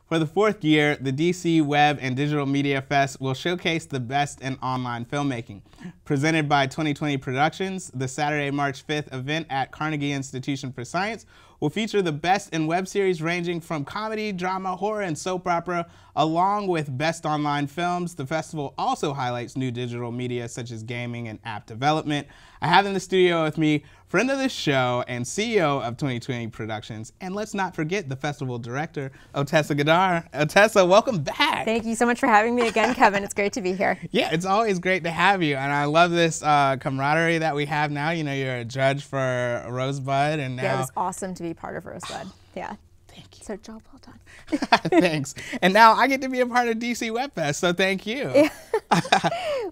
For the fourth year, the DC Web and Digital Media Fest will showcase the best in online filmmaking. Presented by 2020 Productions, the Saturday, March 5th event at Carnegie Institution for Science will feature the best in web series ranging from comedy, drama, horror, and soap opera, along with best online films. The festival also highlights new digital media such as gaming and app development. I have in the studio with me friend of the show and CEO of 2020 Productions, and let's not forget the festival director, Otessa Ghadar. Otessa, welcome back. Thank you so much for having me again, Kevin. It's great to be here. Yeah, it's always great to have you, and I love this camaraderie that we have now. You know, you're a judge for Rosebud, and now... Yeah, it was awesome to be part of Rosebud. Yeah. Thank you. So job well done. Thanks. And now I get to be a part of DC Web Fest, so thank you. Yeah.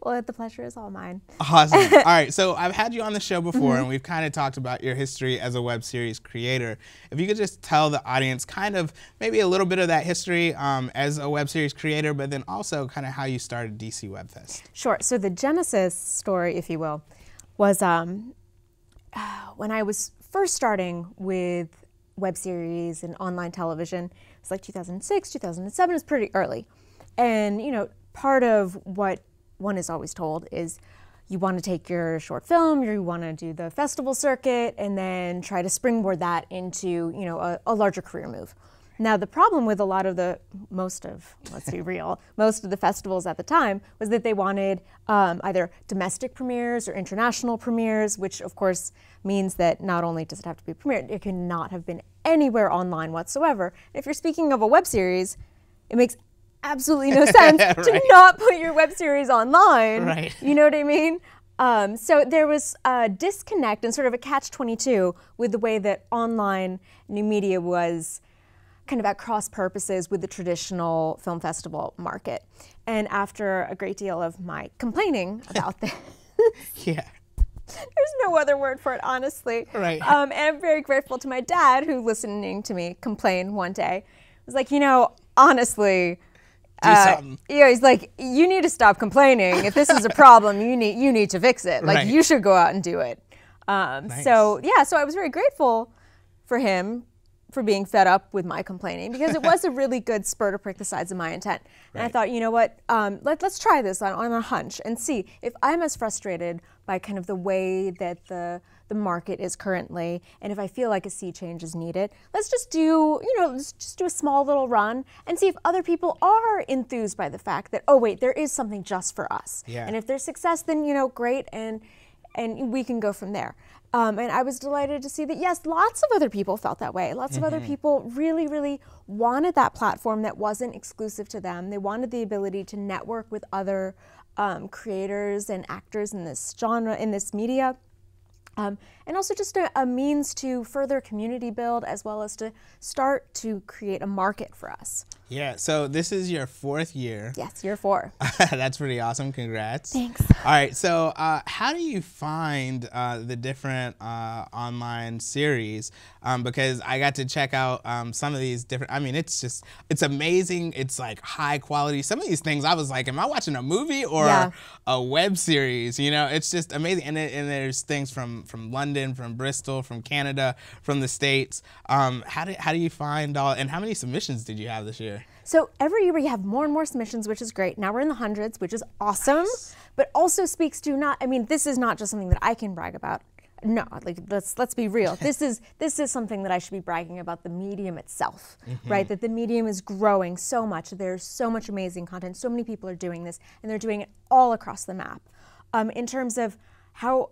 Well, the pleasure is all mine. Awesome. All right, so I've had you on the show before, and we've kind of talked about your history as a web series creator. If you could just tell the audience kind of maybe a little bit of that history as a web series creator, but then also kind of how you started DC Web Fest. Sure. So the genesis story, if you will, was when I was first starting with web series and online television. It's like 2006, 2007. It's pretty early. And, you know, part of what one is always told is you want to take your short film, you want to do the festival circuit, and then try to springboard that into, you know, a larger career move. Now, the problem with a lot of let's be real, most of the festivals at the time was that they wanted either domestic premieres or international premieres, which of course means that not only does it have to be premiered, it cannot have been anywhere online whatsoever. If you're speaking of a web series, it makes absolutely no sense to not put your web series online. Right. You know what I mean? So there was a disconnect and sort of a catch-22 with the way that online new media was kind of at cross purposes with the traditional film festival market. And after a great deal of my complaining about this, Yeah. there's no other word for it, honestly. Right. And I'm very grateful to my dad, who, listening to me complain one day, was like, you know, honestly, Do something. yeah, he's like, you need to stop complaining. If this is a problem, you need to fix it. Like, Right. you should go out and do it. Nice. So yeah, so I was very grateful for him for being fed up with my complaining, because it was a really good spur to prick the sides of my intent. And I thought, you know what, let's try this on a hunch and see if I'm as frustrated by kind of the way that the market is currently, and if I feel like a sea change is needed, let's just do, you know, let's just do a small little run and see if other people are enthused by the fact that, oh wait, there is something just for us. Yeah. And if there's success, then, you know, great, and we can go from there. And I was delighted to see that, yes, lots of other people felt that way. Lots of other people really, really wanted that platform that wasn't exclusive to them. They wanted the ability to network with other creators and actors in this genre, in this media. And also just a means to further community build, as well as to start to create a market for us. Yeah, so this is your fourth year. Yes, year 4. That's pretty awesome. Congrats. Thanks. All right, so how do you find the different online series? Because I got to check out some of these different, I mean, it's amazing. It's like high quality. Some of these things I was like, am I watching a movie or a web series? You know, it's just amazing. And there's things from London, from Bristol, from Canada, from the States. How do you find all, and how many submissions did you have this year? So every year we have more and more submissions, which is great. Now we're in the hundreds, which is awesome, Nice. but also speaks to I mean, this is not just something that I can brag about. No, like let's be real. This is something that I should be bragging about, the medium itself, right? That the medium is growing so much. There's so much amazing content. So many people are doing this, and they're doing it all across the map. In terms of how,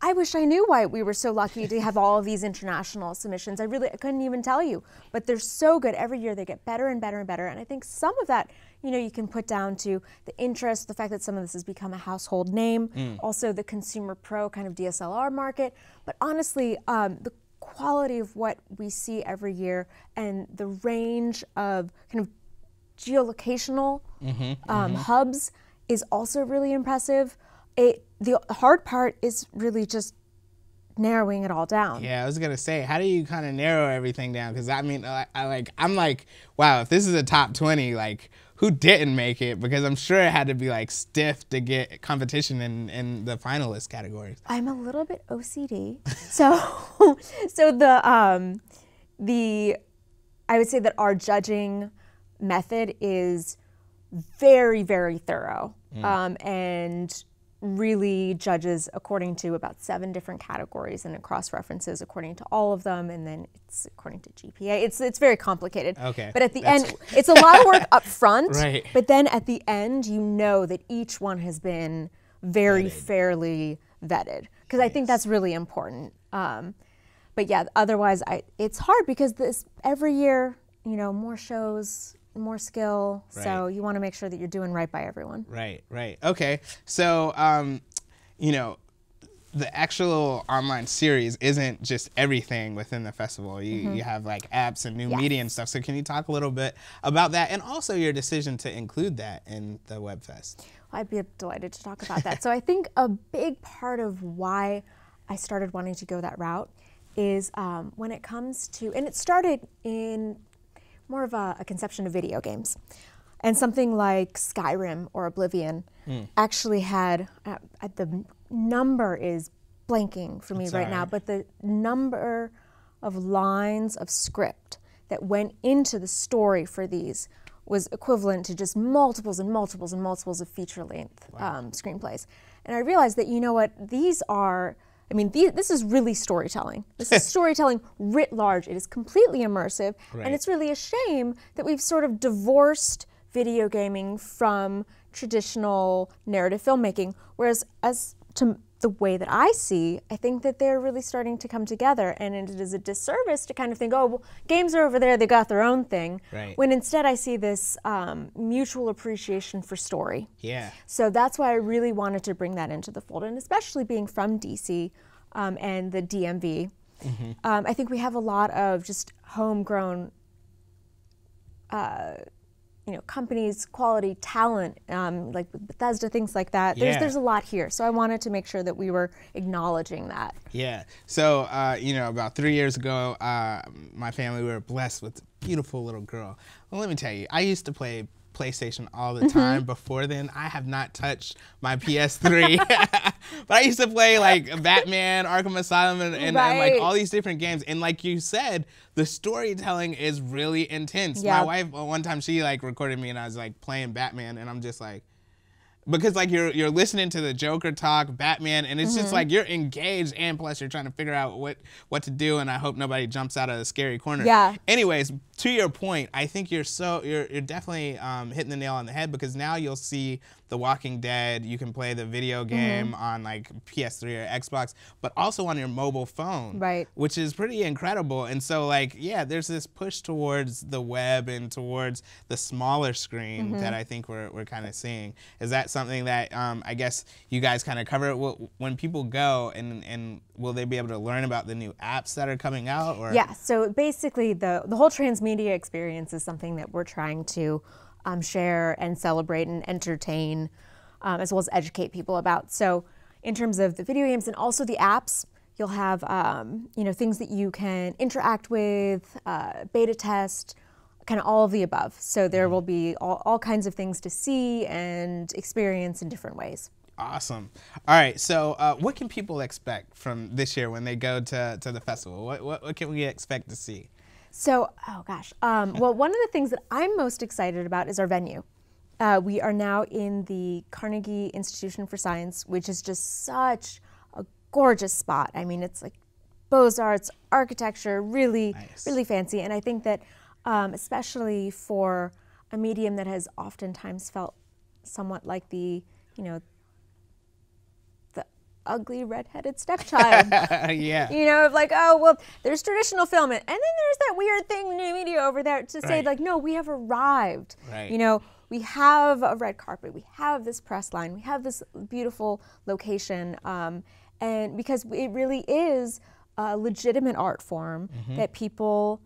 I wish I knew why we were so lucky to have all of these international submissions. I couldn't even tell you, but they're so good. Every year they get better and better and better. And I think some of that, you know, you can put down to the interest, the fact that some of this has become a household name, also the consumer pro kind of DSLR market. But honestly, the quality of what we see every year and the range of kind of geolocational hubs is also really impressive. The hard part is really just narrowing it all down. Yeah, I was gonna say, how do you kind of narrow everything down? Because I mean, I'm like, wow, if this is a top 20, like, who didn't make it? Because I'm sure it had to be like stiff to get competition in the finalist categories. I'm a little bit OCD, so I would say that our judging method is very, very thorough, and really judges according to about 7 different categories, and it cross-references according to all of them, and then it's according to GPA. It's very complicated. Okay. But at the end, it's a lot of work up front, right. But then at the end, you know that each one has been very fairly vetted, because I think that's really important. But yeah, otherwise, it's hard because every year, you know, more shows, more skill, so you want to make sure that you're doing right by everyone. Right, right. Okay, so, you know, the actual online series isn't just everything within the festival. You have like apps and new media and stuff, so can you talk a little bit about that, and also your decision to include that in the WebFest? I'd be delighted to talk about that. So I think a big part of why I started wanting to go that route is when it comes to, and it started in more of a conception of video games. And something like Skyrim or Oblivion actually had, the number is blanking for me right now, but the number of lines of script that went into the story for these was equivalent to just multiples and multiples and multiples of feature-length screenplays. And I realized that, you know what, these are, I mean, this is really storytelling. This is storytelling writ large. It is completely immersive, and it's really a shame that we've sort of divorced video gaming from traditional narrative filmmaking, whereas as to the way that I see, I think that they're really starting to come together, and it is a disservice to kind of think, oh, well, games are over there, they got their own thing, when instead I see this mutual appreciation for story. Yeah. So that's why I really wanted to bring that into the fold, and especially being from DC and the DMV, I think we have a lot of just homegrown you know, companies, quality, talent, like Bethesda, things like that. There's a lot here. So I wanted to make sure that we were acknowledging that. Yeah. So, you know, about 3 years ago, my family, we were blessed with a beautiful little girl. Well, let me tell you, I used to play PlayStation all the time. Before then, I have not touched my PS3. But I used to play like Batman, Arkham Asylum, and like all these different games. And like you said, the storytelling is really intense. My wife, one time she like recorded me and I was like playing Batman, and I'm just like, because like you're listening to the Joker talk, Batman, and it's just like you're engaged, and plus you're trying to figure out what to do, and I hope nobody jumps out of the scary corner. Yeah. Anyways, to your point, I think you're definitely hitting the nail on the head, because now you'll see The Walking Dead. You can play the video game on like PS3 or Xbox, but also on your mobile phone, which is pretty incredible. And so like, yeah, there's this push towards the web and towards the smaller screen that I think we're kind of seeing. Is that something that I guess you guys kind of cover when people go, and will they be able to learn about the new apps that are coming out? Or? Yeah, so basically the whole transmedia experience is something that we're trying to share and celebrate and entertain, as well as educate people about. So in terms of the video games and also the apps, you'll have you know, things that you can interact with, beta test, kind of all of the above. So there will be all kinds of things to see and experience in different ways. Awesome. All right, so what can people expect from this year when they go to the festival? What can we expect to see? So, oh gosh. Well, one of the things that I'm most excited about is our venue. We are now in the Carnegie Institution for Science, which is just such a gorgeous spot. I mean, it's like Beaux-Arts, architecture, really, really fancy. And I think that especially for a medium that has oftentimes felt somewhat like the, you know, ugly redheaded stepchild. You know, of like, oh, well, there's traditional film, and then there's that weird thing, new media over there, to say like, no, we have arrived. You know, we have a red carpet, we have this press line, we have this beautiful location, and because it really is a legitimate art form that people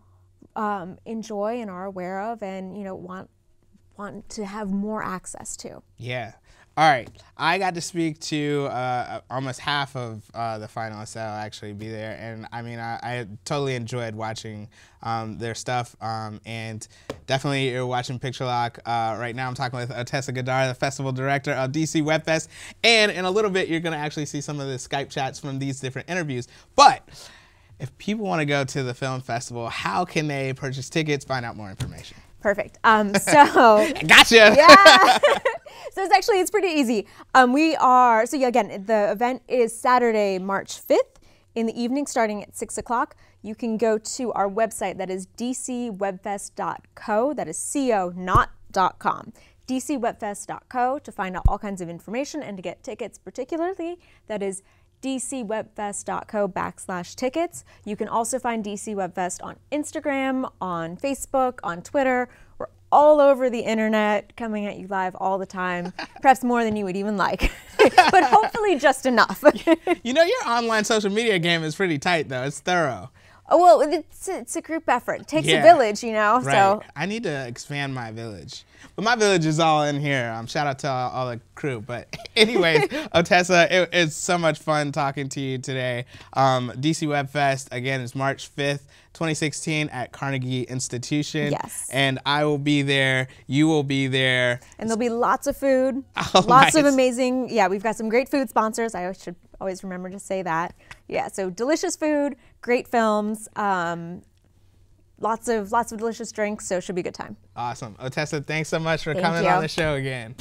enjoy and are aware of, and, you know, want to have more access to. Yeah. All right, I got to speak to almost half of the finalists that'll actually be there, and I mean, I totally enjoyed watching their stuff, and definitely you're watching Picture Lock. Right now I'm talking with Otessa Ghadar, the festival director of DC WebFest, and in a little bit you're gonna actually see some of the Skype chats from these different interviews. But if people want to go to the film festival, how can they purchase tickets, find out more information? Perfect. So Gotcha. yeah. So it's pretty easy. Again, the event is Saturday, March 5th in the evening, starting at 6 o'clock. You can go to our website, that is dcwebfest.co, that is co, not .com, dcwebfest.co, to find out all kinds of information and to get tickets particularly. That is dcwebfest.co/tickets. You can also find DC Webfest on Instagram, on Facebook, on Twitter. We're all over the internet, coming at you live all the time, perhaps more than you would even like, but hopefully just enough. You know, your online social media game is pretty tight, though. It's thorough. Oh, well, it's a group effort. It takes a village, you know. Right. So I need to expand my village. But my village is all in here. Shout out to all the crew. But anyways, Otessa, it's so much fun talking to you today. DC Web Fest, again, is March 5th, 2016 at Carnegie Institution. Yes. And I will be there. You will be there. And there'll be lots of food. Oh, lots of nice. amazing, we've got some great food sponsors. I should always remember to say that. Yeah, so delicious food, great films, lots of delicious drinks, so it should be a good time. Awesome. Otessa, thanks so much for coming on the show again.